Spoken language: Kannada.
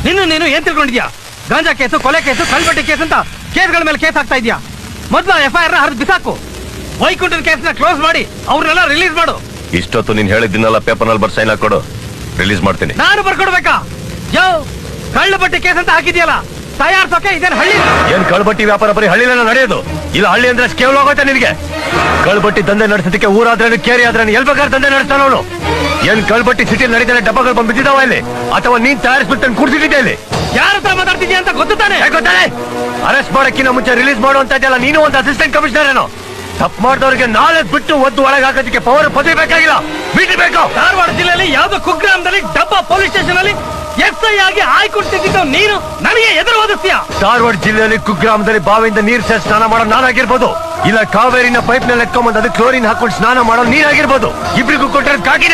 ನೀನು ಏನ್ ತಿಳ್ಕೊಂಡಿದ್ಯಾ? ಗಾಂಜಾ ಕೇಸು, ಕೊಲೆ ಕೇಸು, ಕಳ್ಬಟ್ಟಿ ಕೇಸ್ ಅಂತ ಕೇಸ್ಗಳ ಮೇಲೆ ಕೇಸ್ ಹಾಕ್ತಾ ಇದೆಯಾ? ಮೊದ್ಲು FIR ನ ಹರಿದು ಬಿಸಾಕು. ವೈಕುಂಠದ ಕೇಸ್ನ ಕ್ಲೋಸ್ ಮಾಡಿ ಅವ್ರನ್ನೆಲ್ಲ ರಿಲೀಸ್ ಮಾಡು. ಇಷ್ಟೊತ್ತು ನೀನ್ ಹೇಳಿದ್ದನ್ನೆಲ್ಲ ಪೇಪರ್ ನಲ್ಲಿ ಸೈನ್ ಹಾಕೊಡು, ರಿಲೀಸ್ ಮಾಡ್ತೀನಿ. ನಾನು ಬರ್ಕೊಡ್ಬೇಕಾ? ಯೋ, ಕಳ್ಳಬಟ್ಟಿ ಕೇಸ್ ಅಂತ ಹಾಕಿದ್ಯಲ್ಲ, ತಯಾರ್ಸೋಕೆ ಇದೇನು ಹಳ್ಳಿ? ಏನ್ ಕಳ್ಬಟ್ಟಿ ವ್ಯಾಪಾರ ಬರೀ ಹಳ್ಳಿನ ನಡೆಯೋದು? ಇಲ್ಲ ಹಳ್ಳಿ ಅಂದ್ರೆ ಕೇವಲ ಹೋಗುತ್ತೆ ನಿನಗೆ? ಕಳ್ಬಟ್ಟಿ ದಂಧೆ ನಡೆಸೋದಕ್ಕೆ ಊರಾದ್ರೇನು ಕೇರಿ ಆದ್ರೇನು ಎಲ್ ಬೇಕಾದ್ರೆ ದಂಧೆ ನಡೆಸ್ತಾನ ಅವನು. ಏನ್ ಕಳ್ಬಟ್ಟಿ ಸಿಟಿ ನಡೀತಾನೆ ಡಬ್ಬಗಳು ಬಂದು ಬಿದ್ದಿದಾವ ಇಲ್ಲಿ, ಅಥವಾ ನೀನ್ ತಯಾರಿಸ್ಬಿಟ್ಟು ಕೂಡ್ಸಿಟ್ಟಿದ್ದೆ ಇಲ್ಲಿ? ಯಾರ ಹತ್ರ ಮಾತಾಡ್ತಿದ್ಯಾ ಅಂತ ಗೊತ್ತಾನೆ? ಗೊತ್ತಾನೆ. ಅರೆಸ್ಟ್ ಮಾಡಕ್ಕಿಂತ ಮುಂಚೆ ರಿಲೀಸ್ ಮಾಡುವಂತ ಇದೆಯಲ್ಲ, ನೀನು ಒಂದು ಅಸಿಸ್ಟೆಂಟ್ ಕಮಿಷನರ್ ಏನೋ? ತಪ್ಪು ಮಾಡಿದವರಿಗೆ ನಾಳೆ ಬಿಟ್ಟು ಒದ್ದು ಒಳಗೆ ಹಾಕೋದಕ್ಕೆ ಪವರ್ ಪದವಿ ಬೇಕಾಗಿಲ್ಲ, ಮೀಟಿ ಬೇಕು. ಧಾರವಾಡ ಜಿಲ್ಲೆಯಲ್ಲಿ ಯಾವ್ದೋ ಕುಗ್ರಾಮದಲ್ಲಿ ಡಬ್ಬ ಪೊಲೀಸ್ ಸ್ಟೇಷನ್ ಅಲ್ಲಿ SI ಆಗಿ ಆಯ್ಕೊಂಡಿದ್ದು ನೀನು ನನಗೆ ಎದುರು ಓದಿಸ್ತೀಯ? ಧಾರವಾಡ ಜಿಲ್ಲೆಯಲ್ಲಿ ಕುಗ್ರಾಮದಲ್ಲಿ ಬಾವಿಯಿಂದ ನೀರ್ ಸೇರಿ ಸ್ನಾನ ಮಾಡೋ ನಾನಾಗಿರ್ಬೋದು, ಇಲ್ಲ ಕಾವೇರಿನ ಪೈಪ್ ನಲ್ಲಿ ಎತ್ಕೊಂಬಂದು ಅದಕ್ಕೆ ಕ್ಲೋರಿನ್ ಹಾಕೊಂಡು ಸ್ನಾನ ಮಾಡೋ ನೀನಾಗಿರ್ಬೋದು. ಇಬ್ರಿಗೂ ಕೊಟ್ಟರೆ ಕಾಕಿದೆ.